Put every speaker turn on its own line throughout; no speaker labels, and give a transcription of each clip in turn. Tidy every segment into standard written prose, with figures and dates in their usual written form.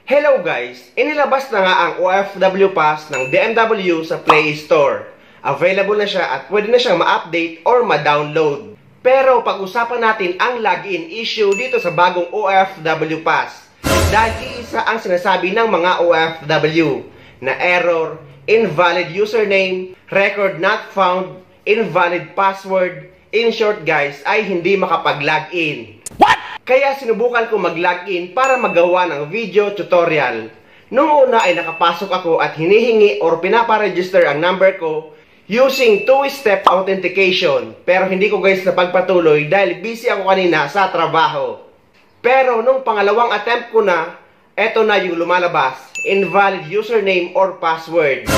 Hello guys! Inilabas na nga ang OFW Pass ng DMW sa Play Store. Available na siya at pwede na siyang ma-update or ma-download. Pero pag-usapan natin ang login issue dito sa bagong OFW Pass. Dahil isa ang sinasabi ng mga OFW na error, invalid username, record not found, invalid password. In short guys, ay hindi makapag-login. Kaya sinubukan ko mag-login para magawa ng video tutorial. Noong una ay nakapasok ako at hinihingi or pinaparegister ang number ko using two-step authentication. Pero hindi ko guys napagpatuloy dahil busy ako kanina sa trabaho. Pero nung pangalawang attempt ko na, eto na yung lumalabas, invalid username or password.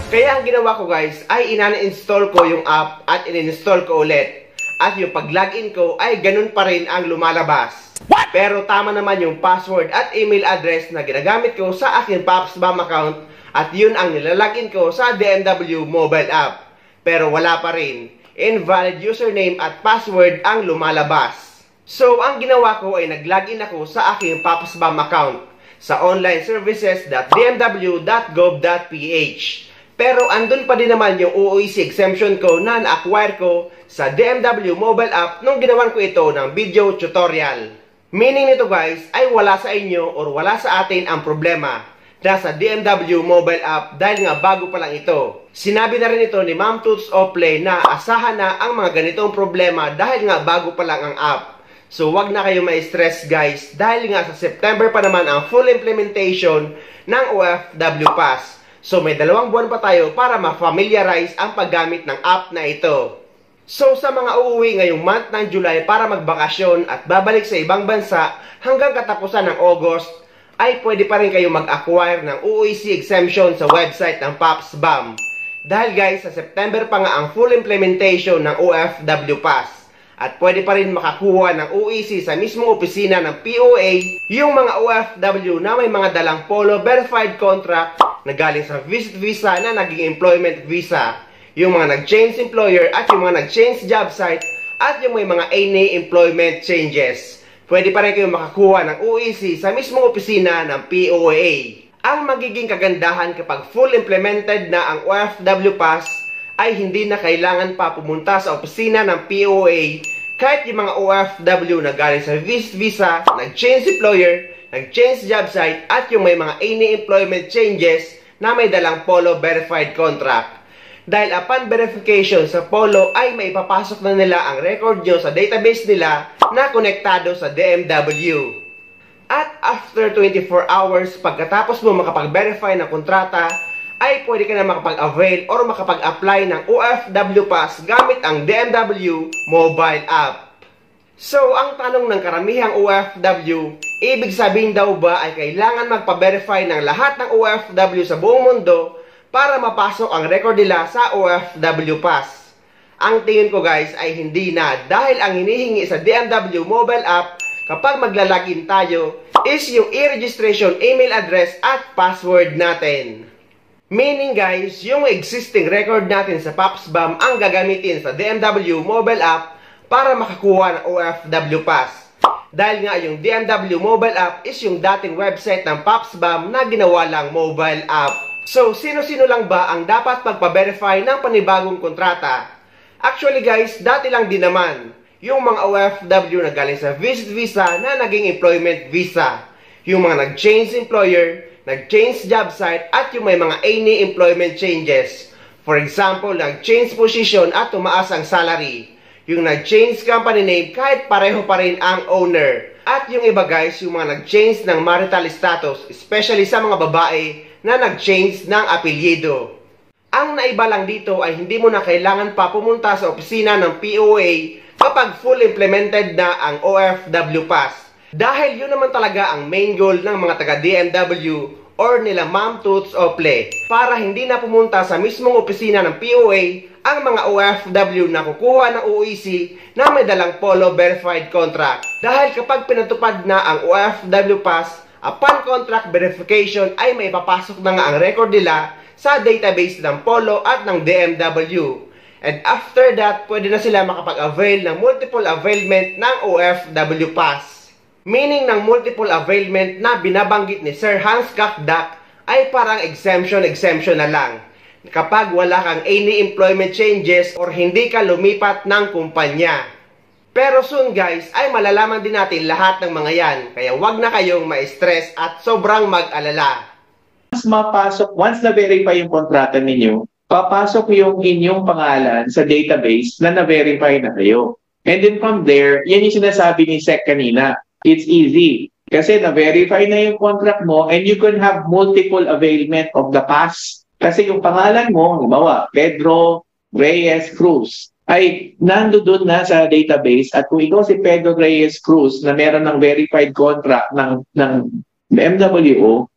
Kaya ang ginawa ko guys ay ina-install ko yung app at in-install ko ulit. At yung pag-login ko ay ganun pa rin ang lumalabas. Pero tama naman yung password at email address na ginagamit ko sa aking PopsBam account at yun ang nilalagin ko sa DMW mobile app. Pero wala pa rin. Invalid username at password ang lumalabas. So ang ginawa ko ay nag-login ako sa aking PopsBam account sa onlineservices.dmw.gov.ph. Pero andun pa din naman yung OOC exemption ko na na-acquire ko sa DMW mobile app nung ginawan ko ito ng video tutorial. Meaning nito guys ay wala sa inyo or wala sa atin ang problema na sa DMW mobile app dahil nga bago pa lang ito. Sinabi na rin ito ni Ma'am Toots Oplay na asahan na ang mga ganitong problema dahil nga bago pa lang ang app. So wag na kayo ma-stress guys dahil nga sa September pa naman ang full implementation ng OFW Pass. So may 2 buwan pa tayo para ma-familiarize ang paggamit ng app na ito. So sa mga uuwi ngayong month ng July para magbakasyon at babalik sa ibang bansa hanggang katapusan ng August, ay pwede pa rin kayo mag-acquire ng OOC exemption sa website ng PopsBam. Dahil guys, sa September pa nga ang full implementation ng OFW Pass. At pwede pa rin makakuha ng OEC sa mismong opisina ng POA yung mga OFW na may mga dalang Polo verified contract na galing sa visit visa na naging employment visa, yung mga nag-change employer at yung mga nag-change job site at yung may mga any employment changes. Pwede pa rin kayo makakuha ng OEC sa mismong opisina ng POA. Ang magiging kagandahan kapag full implemented na ang OFW Pass ay hindi na kailangan pa pumunta sa opisina ng POA kahit yung mga OFW na galing sa visit visa, nag-change employer, nag-change job site at yung may mga any employment changes na may dalang Polo verified contract. Dahil upon verification sa Polo ay may papasok na nila ang record nyo sa database nila na konektado sa DMW. At after 24 hours pagkatapos mo makapag-verify ng kontrata, ay pwede ka na makapag-avail or makapag-apply ng OFW Pass gamit ang DMW mobile app. So, ang tanong ng karamihang OFW, ibig sabihin daw ba ay kailangan magpa-verify ng lahat ng OFW sa buong mundo para mapasok ang record nila sa OFW Pass? Ang tingin ko guys ay hindi na dahil ang hinihingi sa DMW mobile app kapag maglalagin tayo is yung e-registration email address at password natin. Meaning guys, yung existing record natin sa PopsBam ang gagamitin sa DMW mobile app para makakuha ng OFW Pass. Dahil nga yung DMW mobile app is yung dating website ng PopsBam na ginawa lang mobile app. So, sino-sino lang ba ang dapat magpa-verify ng panibagong kontrata? Actually guys, dati lang din naman. Yung mga OFW na galing sa visit visa na naging employment visa. Yung mga nag-change employer, nag-change job site at yung may mga any employment changes. For example, nag-change position at tumaas ang salary. Yung nag-change company name kahit pareho pa rin ang owner. At yung iba guys, yung mga nag-change ng marital status, especially sa mga babae na nag-change ng apelyido. Ang naiba lang dito ay hindi mo na kailangan pa pumunta sa opisina ng POA kapag full implemented na ang OFW Pass. Dahil yun naman talaga ang main goal ng mga taga-DMW or nila Ma'am Toots Oplay para hindi na pumunta sa mismong opisina ng POA ang mga OFW na kukuha ng OEC na may dalang Polo verified contract. Dahil kapag pinatupad na ang OFW Pass, upon contract verification ay may papasok na nga ang record nila sa database ng Polo at ng DMW. And after that, pwede na sila makapag-avail ng multiple availment ng OFW Pass. Meaning ng multiple availment na binabanggit ni Sir Hans Kakdak ay parang exemption na lang. Kapag wala kang any employment changes or hindi ka lumipat ng kumpanya. Pero soon guys, ay malalaman din natin lahat ng mga yan. Kaya wag na kayong ma-stress at sobrang mag-alala.
Once na-verify yung kontrata ninyo, papasok yung inyong pangalan sa database na na-verify na kayo. And then from there, yan yung sinasabi ni Sec kanina. It's easy. Kasi na-verify na yung contract mo and you can have multiple availment of the past. Kasi yung pangalan mo, halimbawa, Pedro Reyes Cruz, ay nandoon na sa database at kung ikaw si Pedro Reyes Cruz na meron ng verified contract ng MWO,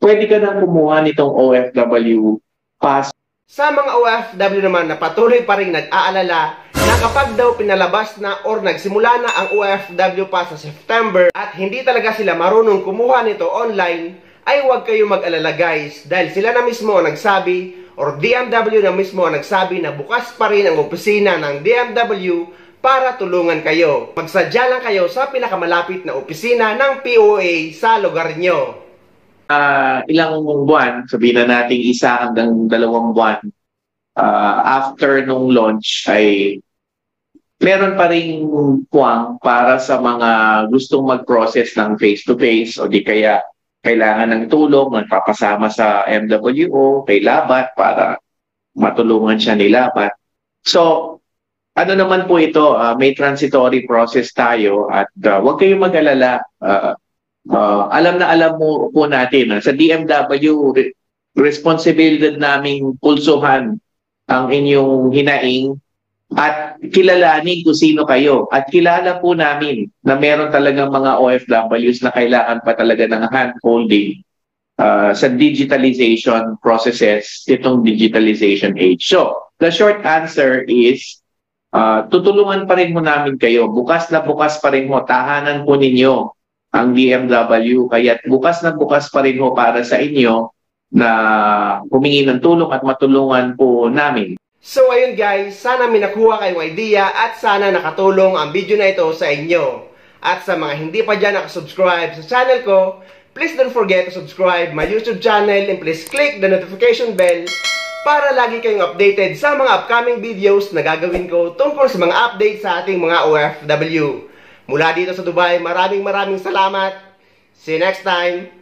pwede ka nang kumuha nitong OFW pass.
Sa mga OFW naman na patuloy pa rin nag-aalala na kapag daw pinalabas na or nagsimula na ang OFW pass sa September at hindi talaga sila marunong kumuha nito online, ay huwag kayo mag-alala guys dahil sila na mismo ang nagsabi or DMW na mismo ang nagsabi na bukas pa rin ang opisina ng DMW para tulungan kayo. Magsadya lang kayo sa pinakamalapit na opisina ng POA sa lugar nyo.
Ilang buwan, sabihin na natin 1 hanggang 2 buwan after nung launch ay meron pa ring puwang para sa mga gustong mag-process ng face-to-face o di kaya kailangan ng tulong, nagpapasama sa MWO, kay Labat para matulungan siya ni Labat. So, ano naman po ito, may transitory process tayo at huwag kayong mag-alala. Alam mo po natin, sa DMW, responsibilidad naming pulsuhan ang inyong hinaing at kilalanin kung sino kayo. At kilala po namin na meron talagang mga OFWs na kailangan pa talaga ng hand-holding sa digitalization processes, itong digitalization age. So, the short answer is, tutulungan pa rin mo namin kayo. Bukas na bukas pa rin mo, tahanan po ninyo ang DMW, kaya bukas na bukas pa rin ho para sa inyo na humingi ng tulong at matulungan po namin.
So ayun guys, sana may nakuha kayong idea at sana nakatulong ang video na ito sa inyo. At sa mga hindi pa dyan nakasubscribe sa channel ko, please don't forget to subscribe my YouTube channel and please click the notification bell para lagi kayong updated sa mga upcoming videos na gagawin ko tungkol sa mga updates sa ating mga OFW. Mula dito sa Dubai, maraming salamat. See you next time.